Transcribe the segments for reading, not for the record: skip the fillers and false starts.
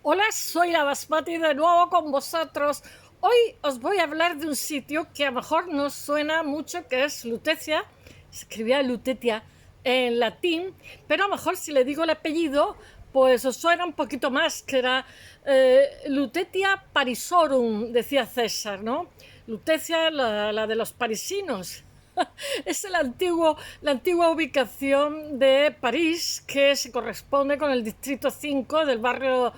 Hola, soy la Basmati de nuevo con vosotros. Hoy os voy a hablar de un sitio que a lo mejor nos suena mucho, que es Lutetia. Se escribía Lutetia en latín, pero a lo mejor si le digo el apellido, pues os suena un poquito más, que era Lutetia Parisorum, decía César, ¿no? Lutetia, la de los parisinos. Es la antigua ubicación de París que se corresponde con el distrito 5 del barrio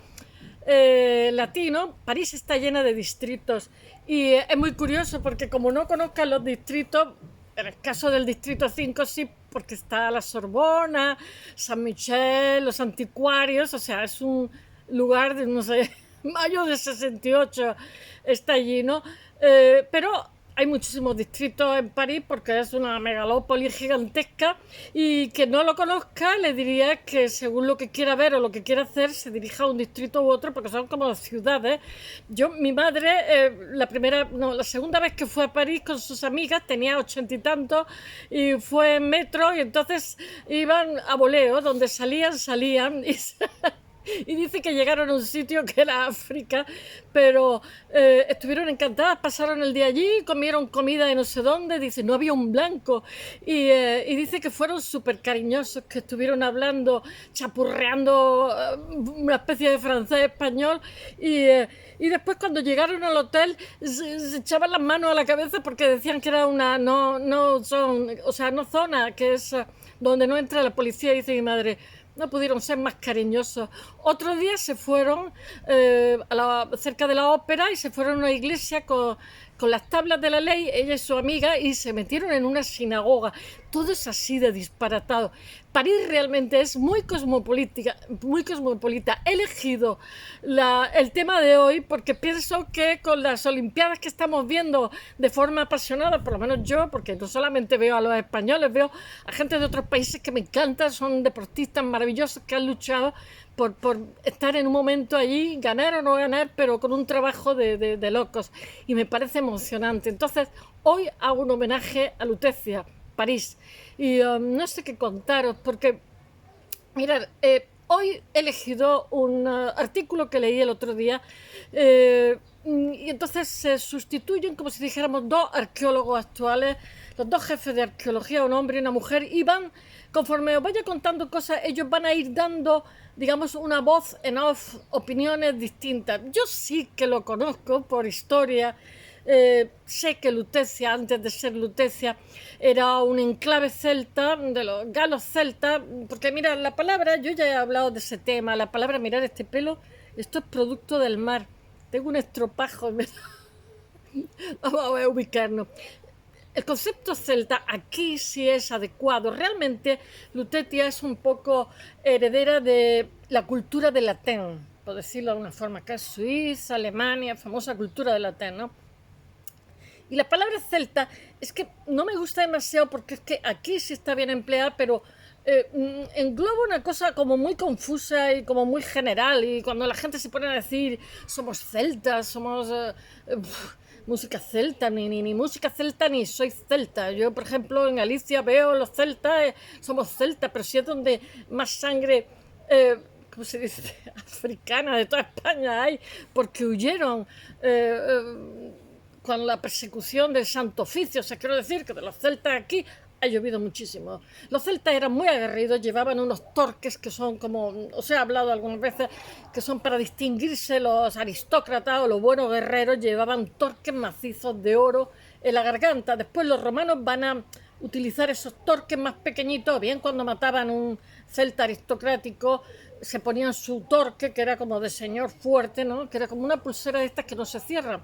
latino. París está llena de distritos y es muy curioso porque como no conozcan los distritos, en el caso del distrito 5 sí, porque está la Sorbona, San Michel, los anticuarios, o sea, es un lugar de, no sé, mayo de 68 está allí, ¿no? Pero hay muchísimos distritos en París porque es una megalópolis gigantesca y que no lo conozca le diría que según lo que quiera ver o lo que quiera hacer se dirija a un distrito u otro porque son como ciudades. Mi madre, la segunda vez que fue a París con sus amigas tenía 80 y tantos y fue en metro y entonces iban a voleo, donde salían y dice que llegaron a un sitio que era África, pero estuvieron encantadas, pasaron el día allí, comieron comida de no sé dónde, dice, no había un blanco, y dice que fueron súper cariñosos, que estuvieron hablando, chapurreando una especie de francés español, y después cuando llegaron al hotel se echaban las manos a la cabeza porque decían que era una no son, o sea, no zona, que es donde no entra la policía, dice mi madre. No pudieron ser más cariñosos. Otro día se fueron cerca de la ópera y se fueron a una iglesia con las tablas de la ley, ella y su amiga, y se metieron en una sinagoga. Todo es así de disparatado. París realmente es muy cosmopolita, muy cosmopolita. He elegido el tema de hoy porque pienso que con las Olimpiadas que estamos viendo de forma apasionada, por lo menos yo, porque no solamente veo a los españoles, veo a gente de otros países que me encantan, son deportistas maravillosos que han luchado por estar en un momento allí, ganar o no ganar, pero con un trabajo de locos. Y me parece emocionante. Entonces, hoy hago un homenaje a Lutecia, París. Y no sé qué contaros, porque, mirad, hoy he elegido un artículo que leí el otro día. Y entonces se sustituyen, como si dijéramos, dos arqueólogos actuales, los dos jefes de arqueología, un hombre y una mujer, y van, conforme os vaya contando cosas, ellos van a ir dando, digamos, una voz en off, opiniones distintas. Yo sí que lo conozco por historia. Sé que Lutecia, antes de ser Lutecia, era un enclave celta, de los galos celtas, porque mira, la palabra, yo ya he hablado de ese tema, la palabra mirar este pelo, esto es producto del mar. Tengo un estropajo, vamos a ubicarnos. El concepto celta aquí sí es adecuado. Realmente Lutetia es un poco heredera de la cultura de Latén, por decirlo de alguna forma, que es Suiza, Alemania, famosa cultura de Latén, ¿no? Y la palabra celta es que no me gusta demasiado porque es que aquí sí está bien empleada, pero engloba una cosa como muy confusa y como muy general. Y cuando la gente se pone a decir somos celtas, somos música celta, ni música celta ni soy celta. Yo, por ejemplo, en Galicia veo los celtas, somos celtas, pero si es donde más sangre. ¿Cómo se dice? Africana de toda España hay, porque huyeron con la persecución del Santo Oficio. O sea, quiero decir que de los celtas aquí ha llovido muchísimo. Los celtas eran muy aguerridos, llevaban unos torques que son como, os he hablado algunas veces, que son para distinguirse los aristócratas o los buenos guerreros, llevaban torques macizos de oro en la garganta. Después los romanos van a utilizar esos torques más pequeñitos, bien cuando mataban un celta aristocrático, se ponían su torque, que era como de señor fuerte, ¿no? Que era como una pulsera de estas que no se cierran.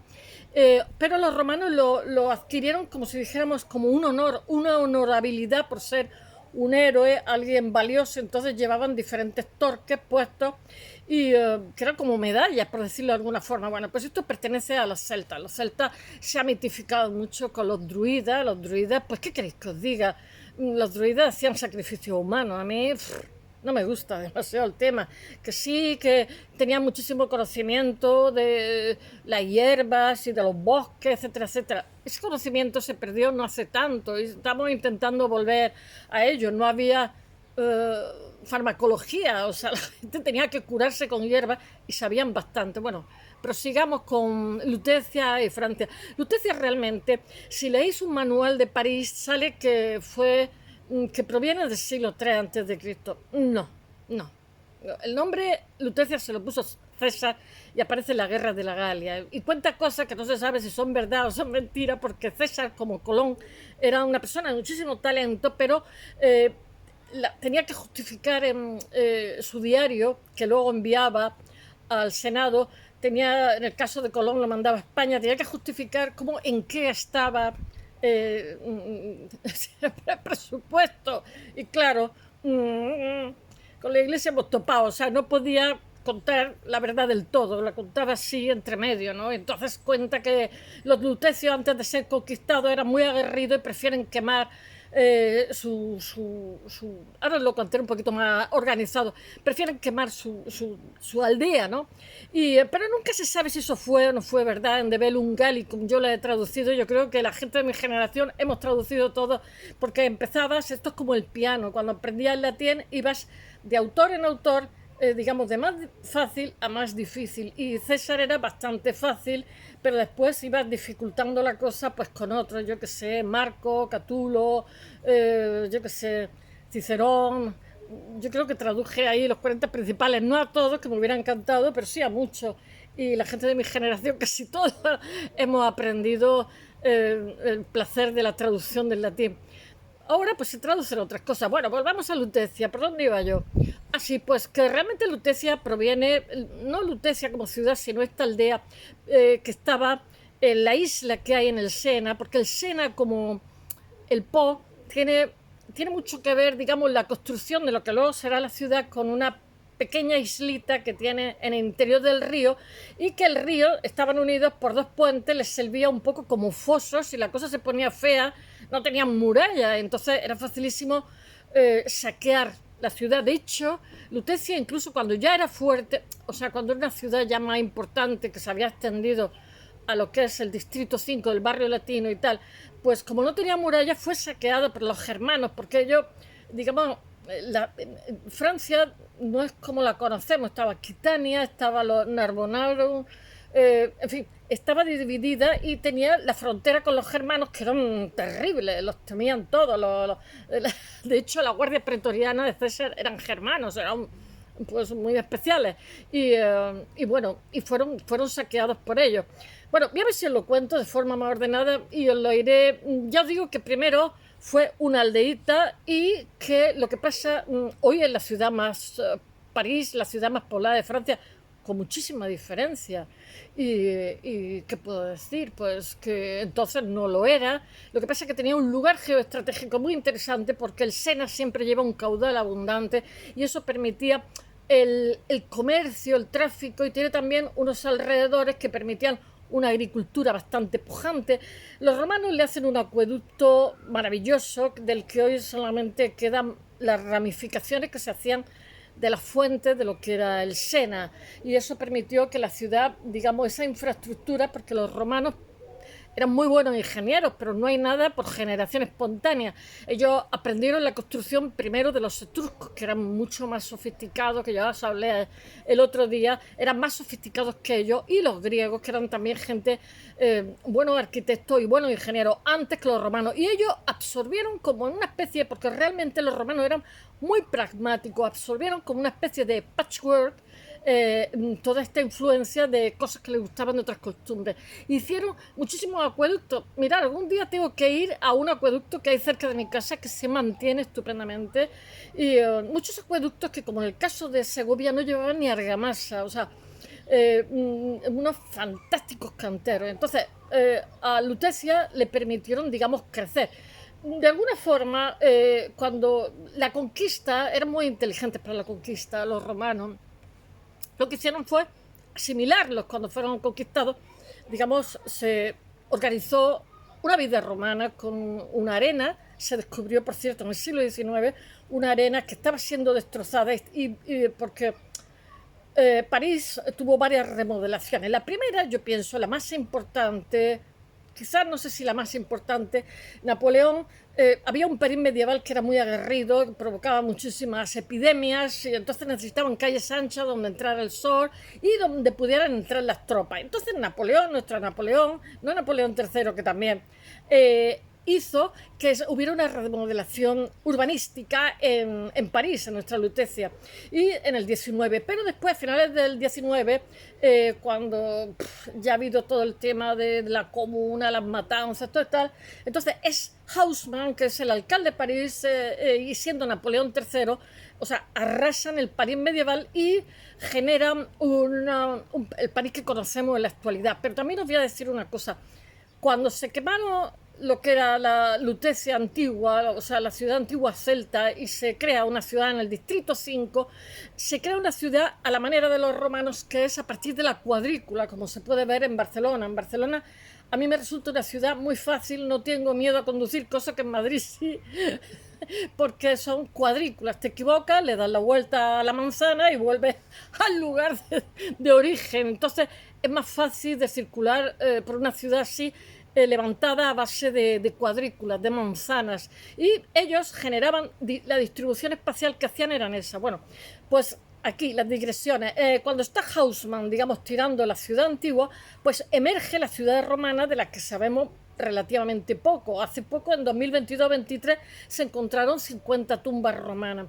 Pero los romanos lo adquirieron como si dijéramos como un honor, una honorabilidad por ser un héroe, alguien valioso. Entonces llevaban diferentes torques puestos y que eran como medallas, por decirlo de alguna forma. Bueno, pues esto pertenece a los celtas. Los celtas se ha mitificado mucho con los druidas. Los druidas, pues, ¿qué queréis que os diga? Los druidas hacían sacrificios humanos. A mí no me gusta demasiado el tema. Que sí, que tenía muchísimo conocimiento de las hierbas y de los bosques, etcétera, etcétera. Ese conocimiento se perdió no hace tanto y estamos intentando volver a ello. No había eh, farmacología, o sea, la gente tenía que curarse con hierbas y sabían bastante. Bueno, prosigamos con Lutecia y Francia. Lutecia realmente, si leéis un manual de París, sale que fue que proviene del siglo III antes de Cristo. No, no. El nombre Lutecia se lo puso César y aparece en la guerra de la Galia y cuenta cosas que no se sabe si son verdad o son mentiras, porque César, como Colón, era una persona de muchísimo talento, pero tenía que justificar en su diario, que luego enviaba al Senado. Tenía, en el caso de Colón, lo mandaba a España, tenía que justificar cómo, en qué estaba el presupuesto. Y claro, con la iglesia hemos topado, o sea, no podía contar la verdad del todo, la contaba así entre medio, ¿no? Entonces cuenta que los lutecios, antes de ser conquistados, eran muy aguerridos y prefieren quemar ahora lo conté un poquito más organizado, prefieren quemar su aldea, ¿no? Pero nunca se sabe si eso fue o no fue verdad. En De Bellum Gallicum yo la he traducido, yo creo que la gente de mi generación hemos traducido todo, porque empezabas, esto es como el piano, cuando aprendías latín ibas de autor en autor, digamos, de más fácil a más difícil, y César era bastante fácil, pero después ibas dificultando la cosa pues con otros, yo que sé, Marco, Catulo, yo que sé, Cicerón. Yo creo que traduje ahí los 40 principales, no a todos, que me hubiera encantado, pero sí a muchos, y la gente de mi generación, casi todos, hemos aprendido el placer de la traducción del latín. Ahora pues se traducen otras cosas. Bueno, volvamos a Lutecia. ¿Por dónde iba yo? Así pues, que realmente Lutecia proviene, no Lutecia como ciudad, sino esta aldea que estaba en la isla que hay en el Sena, porque el Sena, como el Po, tiene mucho que ver, digamos, la construcción de lo que luego será la ciudad, con una pequeña islita que tiene en el interior del río, y que el río estaban unidos por dos puentes, les servía un poco como fosos. Si la cosa se ponía fea, no tenían muralla, entonces era facilísimo saquear la ciudad. De hecho, Lutecia, incluso cuando ya era fuerte, o sea, cuando era una ciudad ya más importante, que se había extendido a lo que es el distrito 5 del barrio latino y tal, pues como no tenía muralla, fue saqueada por los germanos, porque ellos, digamos, Francia no es como la conocemos. Estaba Aquitania, estaba los Narbonarum, en fin, estaba dividida y tenía la frontera con los germanos, que eran terribles, los temían todos. De hecho, la guardia pretoriana de César eran germanos, eran pues muy especiales, y bueno, y fueron saqueados por ellos. Bueno, voy a ver si os lo cuento de forma más ordenada y os lo iré. Ya os digo que primero fue una aldeíta, y que lo que pasa hoy en la ciudad más, París, la ciudad más poblada de Francia, con muchísima diferencia. ¿Y qué puedo decir? Pues que entonces no lo era. Lo que pasa es que tenía un lugar geoestratégico muy interesante, porque el Sena siempre lleva un caudal abundante y eso permitía el comercio, el tráfico, y tiene también unos alrededores que permitían una agricultura bastante pujante. Los romanos le hacen un acueducto maravilloso, del que hoy solamente quedan las ramificaciones que se hacían de las fuentes de lo que era el Sena, y eso permitió que la ciudad, digamos, esa infraestructura, porque los romanos eran muy buenos ingenieros, pero no hay nada por generación espontánea. Ellos aprendieron la construcción primero de los etruscos, que eran mucho más sofisticados, que ya os hablé el otro día, eran más sofisticados que ellos, y los griegos, que eran también gente, buenos arquitectos y buenos ingenieros, antes que los romanos. Y ellos absorbieron como en una especie, porque realmente los romanos eran muy pragmáticos, absorbieron como una especie de patchwork toda esta influencia de cosas que les gustaban de otras costumbres. Hicieron muchísimos acueductos. Mirad, algún día tengo que ir a un acueducto que hay cerca de mi casa, que se mantiene estupendamente, y muchos acueductos que, como en el caso de Segovia, no llevaban ni argamasa, o sea, unos fantásticos canteros. Entonces, a Lutecia le permitieron, digamos, crecer. De alguna forma, cuando la conquista, eran muy inteligentes para la conquista, los romanos, lo que hicieron fue asimilarlos cuando fueron conquistados. Digamos, se organizó una vida romana con una arena. Se descubrió, por cierto, en el siglo XIX, una arena que estaba siendo destrozada, y porque París tuvo varias remodelaciones. La primera, yo pienso, la más importante, quizás no sé si la más importante, Napoleón, había un París medieval que era muy aguerrido, que provocaba muchísimas epidemias, y entonces necesitaban calles anchas donde entrara el sol y donde pudieran entrar las tropas. Entonces Napoleón, nuestro Napoleón, no Napoleón III, que también, hizo que hubiera una remodelación urbanística en París, en nuestra Lutecia, y en el 19. Pero después, a finales del 19, cuando ya ha habido todo el tema de la comuna, las matanzas, todo tal, entonces es Haussmann, que es el alcalde de París, y siendo Napoleón III, o sea, arrasan el París medieval y generan el París que conocemos en la actualidad. Pero también os voy a decir una cosa. Cuando se quemaron lo que era la Lutecia antigua, o sea, la ciudad antigua celta, y se crea una ciudad en el distrito 5, se crea una ciudad a la manera de los romanos, que es a partir de la cuadrícula, como se puede ver en Barcelona. En Barcelona a mí me resulta una ciudad muy fácil, no tengo miedo a conducir, cosa que en Madrid sí, porque son cuadrículas, te equivocas, le das la vuelta a la manzana y vuelves al lugar de origen. Entonces es más fácil de circular por una ciudad así, levantada a base de cuadrículas, de manzanas, y ellos generaban la distribución espacial que hacían eran esa. Bueno, pues aquí las digresiones. Cuando está Haussmann, digamos, tirando la ciudad antigua, pues emerge la ciudad romana, de la que sabemos relativamente poco. Hace poco, en 2022-23, se encontraron 50 tumbas romanas.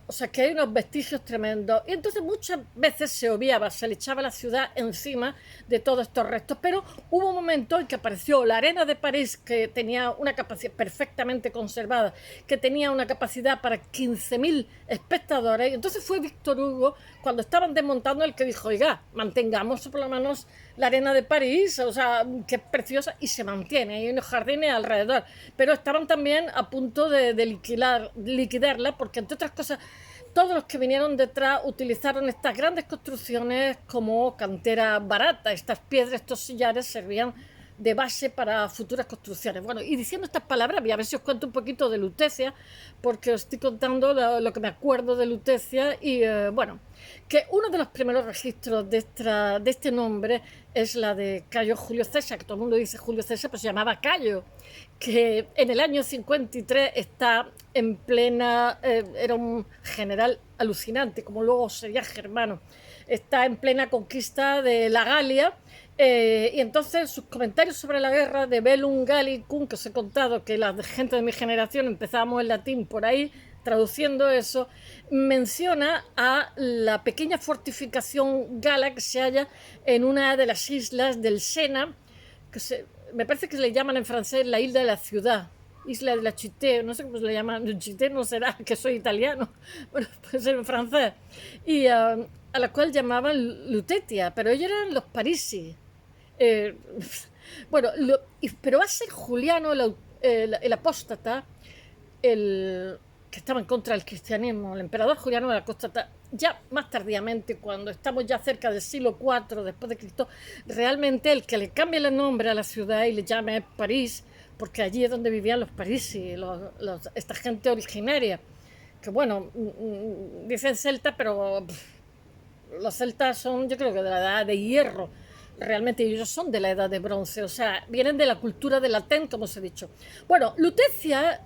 O sea, que hay unos vestigios tremendos. Y entonces muchas veces se obviaba, se le echaba la ciudad encima de todos estos restos. Pero hubo un momento en que apareció la Arena de París, que tenía una capacidad perfectamente conservada, que tenía una capacidad para 15.000 espectadores. Y entonces fue Víctor Hugo, cuando estaban desmontando, el que dijo: oiga, mantengamos por lo menos la Arena de París, o sea, que es preciosa y se mantiene, hay unos jardines alrededor, pero estaban también a punto de liquidarla, porque entre otras cosas todos los que vinieron detrás utilizaron estas grandes construcciones como cantera barata. Estas piedras, estos sillares servían de base para futuras construcciones. Bueno, y diciendo estas palabras, voy a ver si os cuento un poquito de Lutecia, porque os estoy contando lo que me acuerdo de Lutecia. Y bueno, que uno de los primeros registros de este nombre es la de Cayo Julio César, que todo el mundo dice Julio César, pero se llamaba Cayo, que en el año 53 está en plena, era un general alucinante, como luego sería Germano, está en plena conquista de la Galia. Y entonces sus comentarios sobre la guerra de Bellum Gallicum, que os he contado que la gente de mi generación empezábamos en latín por ahí, traduciendo eso, menciona a la pequeña fortificación gala que se halla en una de las islas del Sena, me parece que se le llaman en francés la isla de la ciudad, isla de la Cité, no sé cómo se le llaman, Cité no será, que soy italiano, bueno, puede ser en francés, y a la cual llamaban Lutetia, pero ellos eran los parisi. Bueno, pero va a ser Juliano el apóstata, que estaba en contra del cristianismo, el emperador Juliano el apóstata, ya más tardíamente, cuando estamos ya cerca del siglo IV después de Cristo, realmente el que le cambie el nombre a la ciudad y le llame París, porque allí es donde vivían los parisi, esta gente originaria, que bueno, dicen celta, pero los celtas son, yo creo que de la edad de hierro. Realmente ellos son de la edad de bronce, o sea, vienen de la cultura del Latén, como os he dicho. Bueno, Lutecia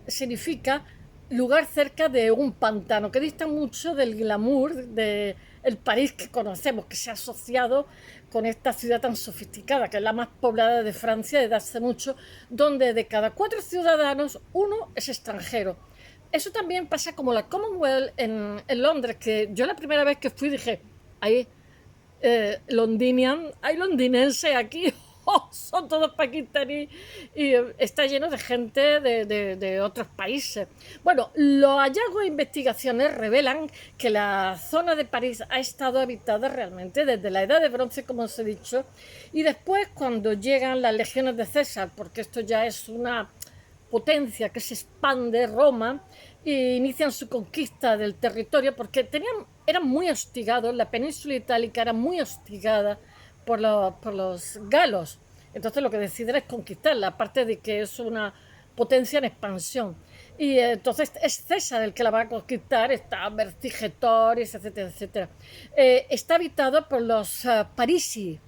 significa lugar cerca de un pantano, que dista mucho del glamour del París que conocemos, que se ha asociado con esta ciudad tan sofisticada, que es la más poblada de Francia desde hace mucho, donde de cada 4 ciudadanos, 1 es extranjero. Eso también pasa como la Commonwealth en Londres, que yo la primera vez que fui dije: ahí hay londinense aquí, son todos pakistaníes, y está lleno de gente de otros países. Bueno, los hallazgos e investigaciones revelan que la zona de París ha estado habitada realmente desde la Edad de Bronce, como os he dicho, y después, cuando llegan las legiones de César, porque esto ya es una potencia que se expande, Roma, e inician su conquista del territorio, porque eran muy hostigados, la península itálica era muy hostigada por los galos. Entonces lo que deciden es conquistarla, aparte de que es una potencia en expansión. Y entonces es César el que la va a conquistar, está Vercingetorix, etcétera, etcétera. Está habitado por los parisi,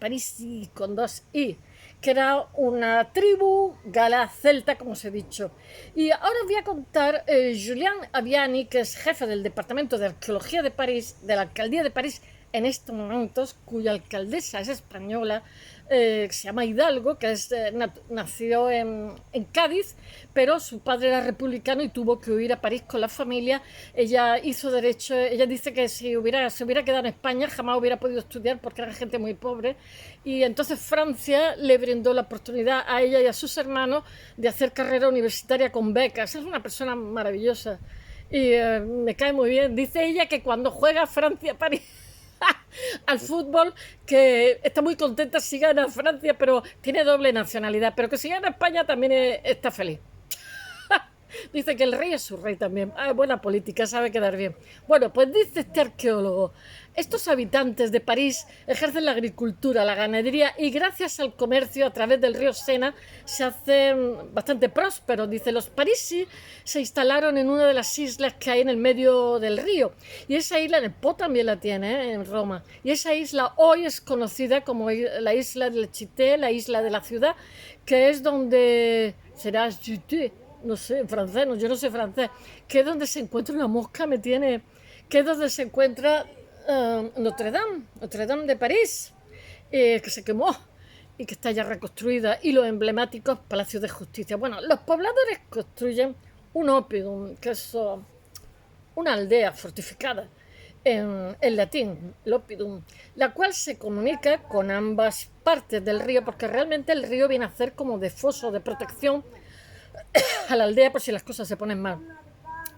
Parisi con dos I, que era una tribu gala celta, como os he dicho. Y ahora os voy a contar Julian Aviani, que es jefe del Departamento de Arqueología de París, de la Alcaldía de París en estos momentos, cuya alcaldesa es española, se llama Hidalgo, que nació en Cádiz, pero su padre era republicano y tuvo que huir a París con la familia. Ella hizo derecho, ella dice que si se hubiera quedado en España jamás hubiera podido estudiar porque era gente muy pobre, y entonces Francia le brindó la oportunidad a ella y a sus hermanos de hacer carrera universitaria con becas. Es una persona maravillosa y me cae muy bien. Dice ella que cuando juega Francia-París al fútbol, que está muy contenta si gana Francia, pero tiene doble nacionalidad, pero que si gana España también está feliz. Dice que el rey es su rey también. Buena política, sabe quedar bien. Bueno, pues dice este arqueólogo: estos habitantes de París ejercen la agricultura, la ganadería y gracias al comercio a través del río Sena se hacen bastante prósperos. Dice, los parisi se instalaron en una de las islas que hay en el medio del río, y esa isla, en el Po también la tiene, en Roma, y esa isla hoy es conocida como la isla del Chité, la isla de la ciudad, que es donde será Juté, no sé, en francés, no, yo no sé francés, que es donde se encuentra una mosca, que es donde se encuentra Notre Dame de París, que se quemó y que está ya reconstruida, y los emblemáticos palacios de justicia. Bueno, los pobladores construyen un oppidum, que es una aldea fortificada, en latín, l'oppidum, la cual se comunica con ambas partes del río, porque realmente el río viene a ser como de foso, de protección a la aldea por si las cosas se ponen mal.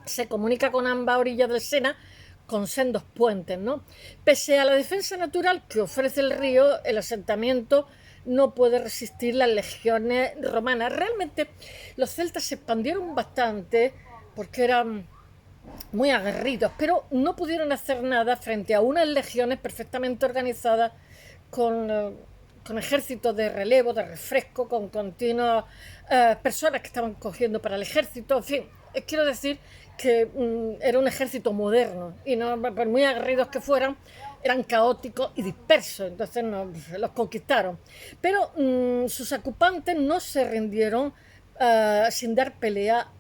Se comunica con ambas orillas del Sena con sendos puentes, ¿no? Pese a la defensa natural que ofrece el río, el asentamiento no puede resistir las legiones romanas. Realmente los celtas se expandieron bastante porque eran muy aguerridos, pero no pudieron hacer nada frente a unas legiones perfectamente organizadas con ejércitos de relevo, de refresco, con continuas personas que estaban cogiendo para el ejército. En fin, quiero decir que era un ejército moderno y no, por muy aguerridos que fueran, eran caóticos y dispersos, entonces los conquistaron. Pero sus ocupantes no se rindieron sin dar pelea,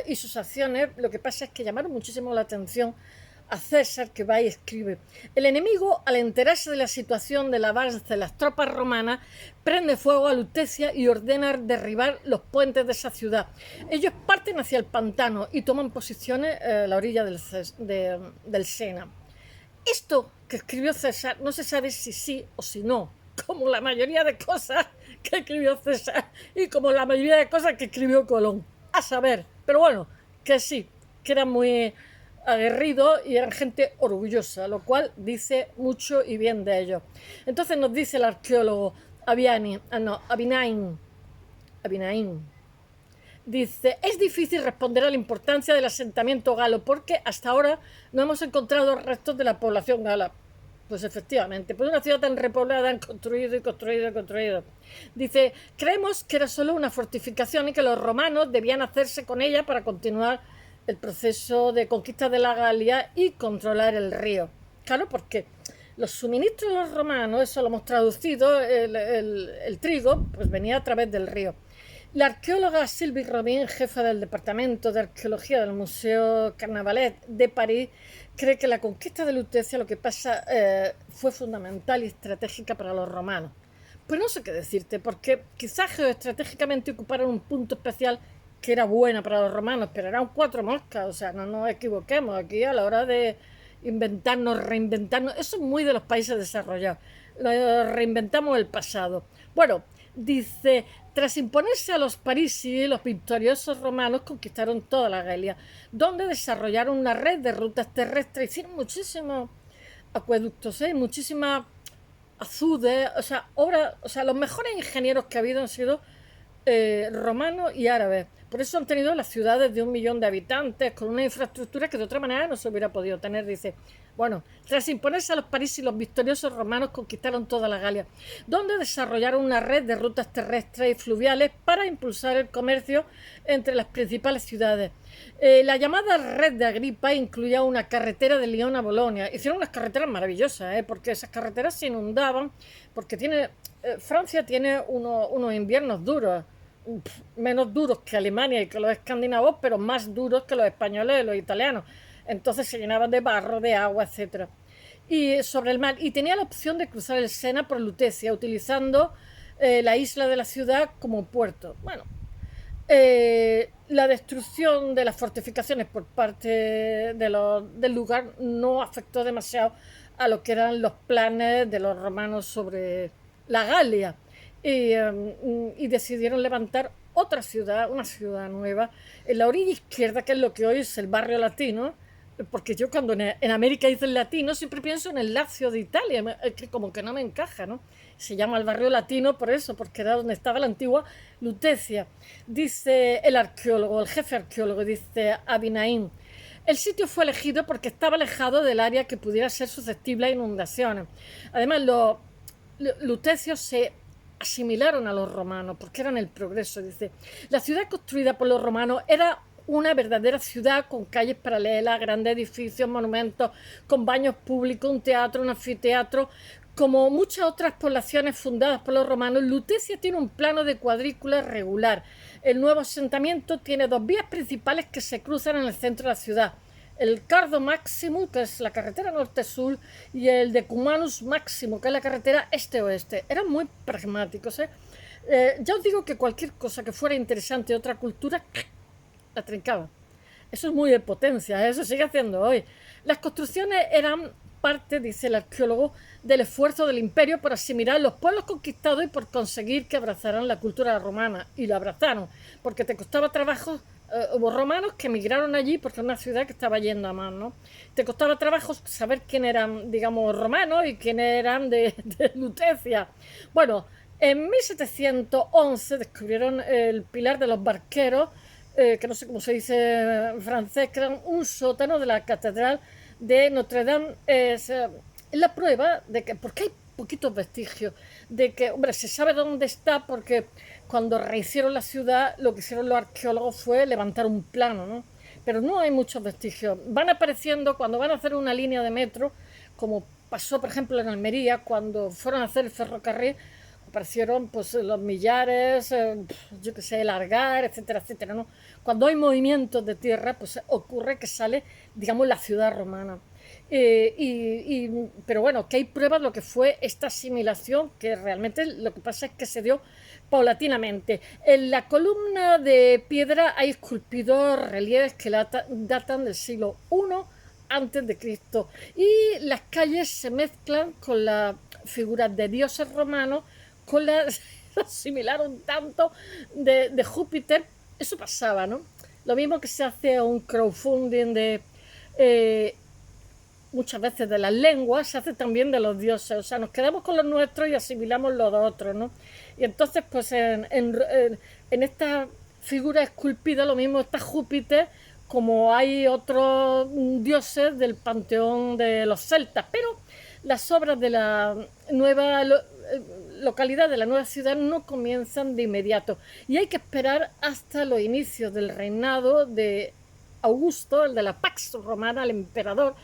y sus acciones, lo que pasa es que llamaron muchísimo la atención a César, que va y escribe: el enemigo, al enterarse de la situación del avance de las tropas romanas, prende fuego a Lutecia y ordena derribar los puentes de esa ciudad. Ellos parten hacia el pantano y toman posiciones a la orilla del Sena. Esto que escribió César no se sabe si sí o si no, como la mayoría de cosas que escribió César y como la mayoría de cosas que escribió Colón. A saber, pero bueno, que sí, que eran muy aguerridos y eran gente orgullosa, lo cual dice mucho y bien de ellos. Entonces nos dice el arqueólogo Abinain, dice: es difícil responder a la importancia del asentamiento galo porque hasta ahora no hemos encontrado restos de la población gala. Pues efectivamente, pues una ciudad tan repoblada han construido y construido y construido. Dice, creemos que era solo una fortificación y que los romanos debían hacerse con ella para continuar el proceso de conquista de la Galia y controlar el río. Claro, porque los suministros de los romanos, eso lo hemos traducido, el trigo, pues venía a través del río. La arqueóloga Sylvie Robin, jefa del Departamento de Arqueología del Museo Carnavalet de París, cree que la conquista de Lutecia, lo que pasa, fue fundamental y estratégica para los romanos. Pues no sé qué decirte, porque quizás geoestratégicamente ocuparon un punto especial que era buena para los romanos, pero eran 4 moscas, o sea, no nos equivoquemos aquí a la hora de inventarnos, reinventarnos. Eso es muy de los países desarrollados, reinventamos el pasado. Bueno, dice, tras imponerse a los parisi, los victoriosos romanos conquistaron toda la Galia, donde desarrollaron una red de rutas terrestres, hicieron muchísimos acueductos, muchísimas azudes, o sea, los mejores ingenieros que ha habido han sido romanos y árabes. Por eso han tenido las ciudades de 1 millón de habitantes, con una infraestructura que de otra manera no se hubiera podido tener, dice. Bueno, tras imponerse a los parisios, los victoriosos romanos conquistaron toda la Galia, donde desarrollaron una red de rutas terrestres y fluviales para impulsar el comercio entre las principales ciudades. La llamada red de Agripa incluía una carretera de Lyon a Bolonia. Hicieron unas carreteras maravillosas, porque esas carreteras se inundaban, porque Francia tiene unos inviernos duros, menos duros que Alemania y que los escandinavos, pero más duros que los españoles y los italianos. Entonces se llenaban de barro, de agua, etc. Y sobre el mar. Y tenía la opción de cruzar el Sena por Lutecia, utilizando la isla de la ciudad como puerto. Bueno, la destrucción de las fortificaciones por parte del lugar no afectó demasiado a lo que eran los planes de los romanos sobre la Galia. Y decidieron levantar otra ciudad, una ciudad nueva, en la orilla izquierda, que es lo que hoy es el barrio latino, porque yo cuando en América dicen latino siempre pienso en el Lazio de Italia, que como que no me encaja, ¿no? Se llama el barrio latino por eso, porque era donde estaba la antigua Lutecia. Dice el arqueólogo, el jefe arqueólogo, dice Abinaín, el sitio fue elegido porque estaba alejado del área que pudiera ser susceptible a inundaciones. Además, los lutecios se asimilaron a los romanos porque eran el progreso. Dice, la ciudad construida por los romanos era una verdadera ciudad con calles paralelas, grandes edificios, monumentos, con baños públicos, un teatro, un anfiteatro. Como muchas otras poblaciones fundadas por los romanos, Lutecia tiene un plano de cuadrícula regular. El nuevo asentamiento tiene 2 vías principales que se cruzan en el centro de la ciudad. El Cardo Máximo, que es la carretera norte-sur, y el Decumanus Máximo, que es la carretera este-oeste. Eran muy pragmáticos, ya os digo que cualquier cosa que fuera interesante de otra cultura, la trincaba. Eso es muy de potencia, eso sigue haciendo hoy. Las construcciones eran parte, dice el arqueólogo, del esfuerzo del imperio por asimilar los pueblos conquistados y por conseguir que abrazaran la cultura romana. Y lo abrazaron, porque te costaba trabajo. Hubo romanos que emigraron allí porque es una ciudad que estaba yendo a más, ¿no? Te costaba trabajo saber quién eran, digamos, romanos y quién eran de Lutecia. Bueno, en 1711 descubrieron el Pilar de los Barqueros, que no sé cómo se dice en francés, que era un sótano de la catedral de Notre Dame. Es la prueba de que, porque hay poquitos vestigios, de que, hombre, se sabe dónde está porque cuando rehicieron la ciudad lo que hicieron los arqueólogos fue levantar un plano, ¿no? Pero no hay muchos vestigios. Van apareciendo cuando van a hacer una línea de metro, como pasó por ejemplo en Almería, cuando fueron a hacer el ferrocarril, aparecieron pues los millares, yo qué sé, el Argar, etcétera, etcétera, ¿no? Cuando hay movimientos de tierra, pues ocurre que sale, digamos, la ciudad romana. Pero bueno, que hay pruebas de lo que fue esta asimilación, que realmente lo que pasa es que se dio paulatinamente. En la columna de piedra hay esculpidos relieves que datan del siglo I antes de Cristo, y las calles se mezclan con las figuras de dioses romanos, con las asimilaron tanto de Júpiter. Eso pasaba, ¿no? Lo mismo que se hace un crowdfunding de muchas veces de las lenguas, se hace también de los dioses. O sea, nos quedamos con los nuestros y asimilamos los de otros, ¿no? Y entonces, pues en esta figura esculpida, lo mismo está Júpiter, como hay otros dioses del panteón de los celtas. Pero las obras de la nueva localidad, de la nueva ciudad, no comienzan de inmediato. Y hay que esperar hasta los inicios del reinado de Augusto, el de la Pax Romana, el emperador,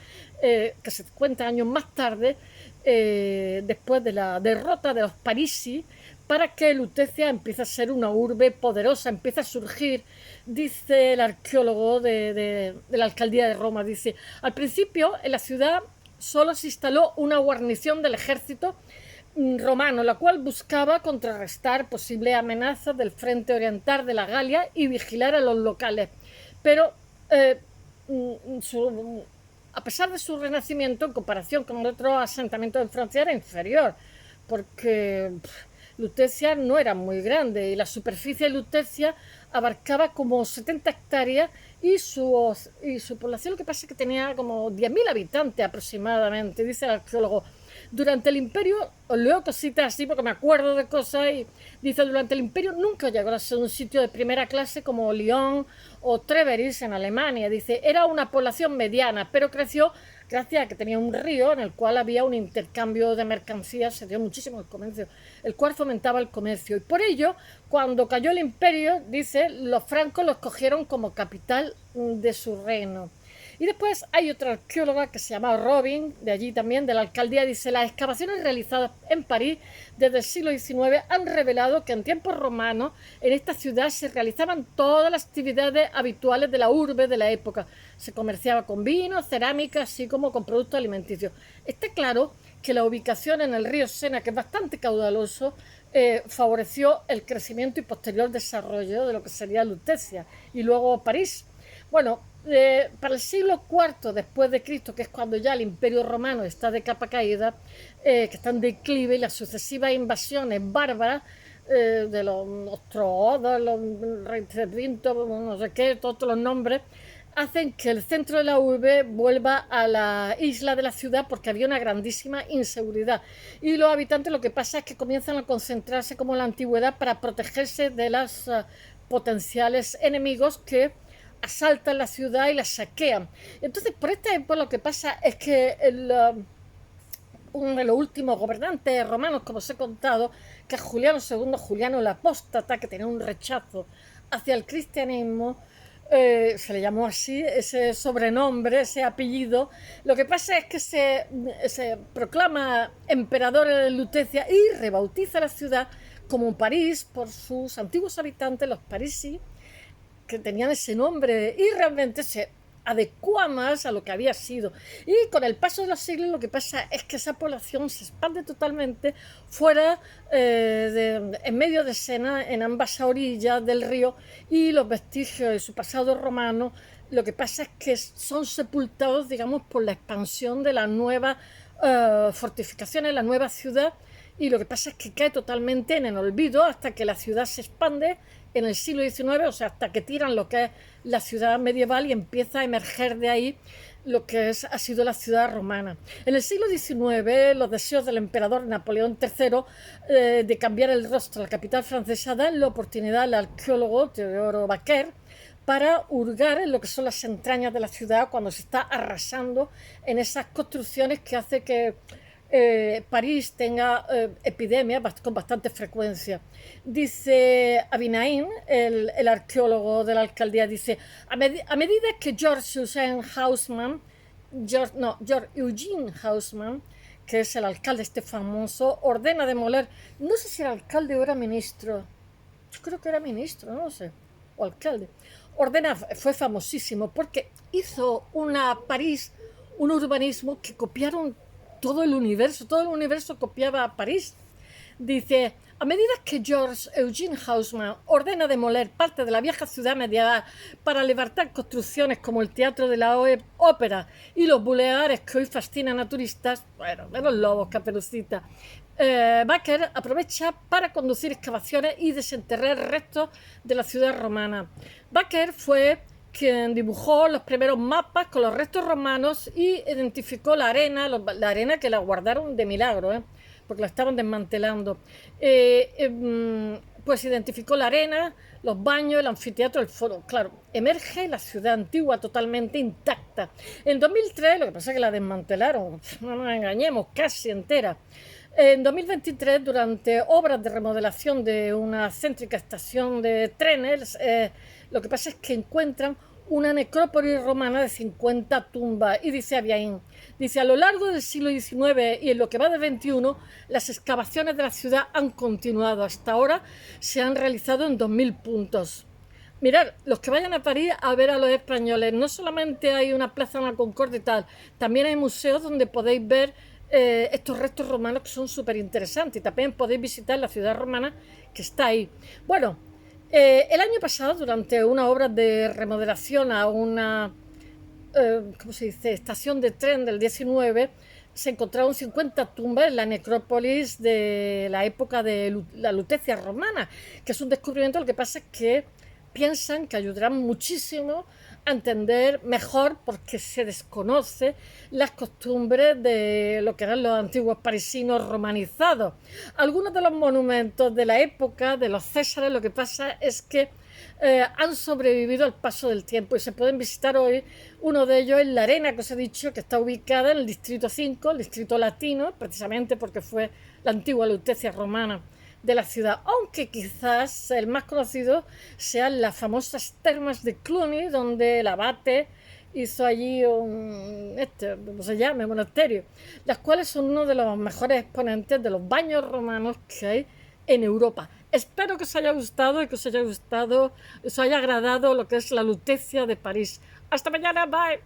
que 50 años más tarde, después de la derrota de los Parisi, para que Lutecia empiece a ser una urbe poderosa, empieza a surgir. Dice el arqueólogo de la alcaldía de Roma, dice, al principio en la ciudad solo se instaló una guarnición del ejército romano, la cual buscaba contrarrestar posibles amenazas del frente oriental de la Galia y vigilar a los locales. Pero a pesar de su renacimiento, en comparación con otros asentamientos en Francia, era inferior, porque Lutecia no era muy grande y la superficie de Lutecia abarcaba como 70 hectáreas y su población, lo que pasa es que tenía como 10.000 habitantes aproximadamente, dice el arqueólogo. Durante el Imperio, os leo cositas así porque me acuerdo de cosas, y dice, durante el Imperio nunca llegó a ser un sitio de primera clase como Lyon o Treveris en Alemania. Dice, era una población mediana, pero creció gracias a que tenía un río en el cual había un intercambio de mercancías, se dio muchísimo el comercio, el cual fomentaba el comercio. Y por ello, cuando cayó el Imperio, dice, los francos lo escogieron como capital de su reino. Y después hay otra arqueóloga que se llama Robin, de allí también, de la alcaldía, dice, las excavaciones realizadas en París desde el siglo XIX han revelado que en tiempos romanos en esta ciudad se realizaban todas las actividades habituales de la urbe de la época. Se comerciaba con vino, cerámica, así como con productos alimenticios. Está claro que la ubicación en el río Sena, que es bastante caudaloso, favoreció el crecimiento y posterior desarrollo de lo que sería Lutecia y luego París. Bueno, para el siglo IV después de Cristo, que es cuando ya el Imperio Romano está de capa caída, que está en declive, y las sucesivas invasiones bárbaras de los ostrogodos, los reintervintos, no sé qué, todos los nombres, hacen que el centro de la urbe vuelva a la isla de la ciudad porque había una grandísima inseguridad. Y los habitantes lo que pasa es que comienzan a concentrarse como en la antigüedad para protegerse de los potenciales enemigos que asaltan la ciudad y la saquean. Entonces, por esta época lo que pasa es que uno de los últimos gobernantes romanos, como os he contado, que es Juliano II, Juliano el Apóstata, que tenía un rechazo hacia el cristianismo, se le llamó así, ese sobrenombre, ese apellido. Lo que pasa es que se proclama emperador de Lutecia y rebautiza la ciudad como París por sus antiguos habitantes, los parisi, que tenían ese nombre, y realmente se adecua más a lo que había sido. Y con el paso de los siglos lo que pasa es que esa población se expande totalmente fuera, en medio de Sena, en ambas orillas del río, y los vestigios de su pasado romano, lo que pasa es que son sepultados, digamos, por la expansión de las nuevas fortificaciones, la nueva ciudad, y lo que pasa es que cae totalmente en el olvido hasta que la ciudad se expande en el siglo XIX, o sea, hasta que tiran lo que es la ciudad medieval y empieza a emerger de ahí lo que ha sido la ciudad romana. En el siglo XIX, los deseos del emperador Napoleón III de cambiar el rostro a la capital francesa dan la oportunidad al arqueólogo Teodoro Baquer para hurgar en lo que son las entrañas de la ciudad cuando se está arrasando en esas construcciones que hace que París tenga epidemias con bastante frecuencia. Dice Abinain, el arqueólogo de la alcaldía, dice, a medida que George Eugene Haussmann, que es el alcalde este famoso, ordena demoler, no sé si era alcalde o era ministro, yo creo que era ministro, no sé, o alcalde, fue famosísimo porque hizo París, un urbanismo que copiaron todo el universo copiaba a París. Dice, a medida que George Eugene Haussmann ordena demoler parte de la vieja ciudad medieval para levantar construcciones como el Teatro de la Ópera y los bulevares que hoy fascinan a turistas, bueno, de los lobos, Caperucita, Baker aprovecha para conducir excavaciones y desenterrar restos de la ciudad romana. Baker fue quien dibujó los primeros mapas con los restos romanos y identificó la arena que la guardaron de milagro, porque la estaban desmantelando. Pues identificó la arena, los baños, el anfiteatro, el foro. Claro, emerge la ciudad antigua totalmente intacta. En 2003, lo que pasa es que la desmantelaron, no nos engañemos, casi entera. En 2023, durante obras de remodelación de una céntrica estación de trenes, lo que pasa es que encuentran una necrópolis romana de 50 tumbas. Y dice Abiaín, dice, a lo largo del siglo XIX y en lo que va del XXI, las excavaciones de la ciudad han continuado. Hasta ahora se han realizado en 2000 puntos. Mirad, los que vayan a París a ver a los españoles, no solamente hay una plaza en la Concordia y tal, también hay museos donde podéis ver estos restos romanos que son súper interesantes, y también podéis visitar la ciudad romana que está ahí. Bueno, el año pasado, durante una obra de remodelación a una ¿cómo se dice? Estación de tren del 19, se encontraron 50 tumbas en la necrópolis de la época de la Lutecia romana, que es un descubrimiento. Lo que pasa es que piensan que ayudarán muchísimo a entender mejor, porque se desconoce las costumbres de lo que eran los antiguos parisinos romanizados. Algunos de los monumentos de la época de los Césares, lo que pasa es que han sobrevivido al paso del tiempo y se pueden visitar hoy. Uno de ellos es la Arena, que os he dicho, que está ubicada en el distrito 5, el distrito latino, precisamente porque fue la antigua Lutecia romana de la ciudad, aunque quizás el más conocido sean las famosas termas de Cluny, donde el abate hizo allí ¿cómo se llama? Monasterio, las cuales son uno de los mejores exponentes de los baños romanos que hay en Europa. Espero que os haya gustado y que os haya agradado lo que es la Lutecia de París. Hasta mañana, bye.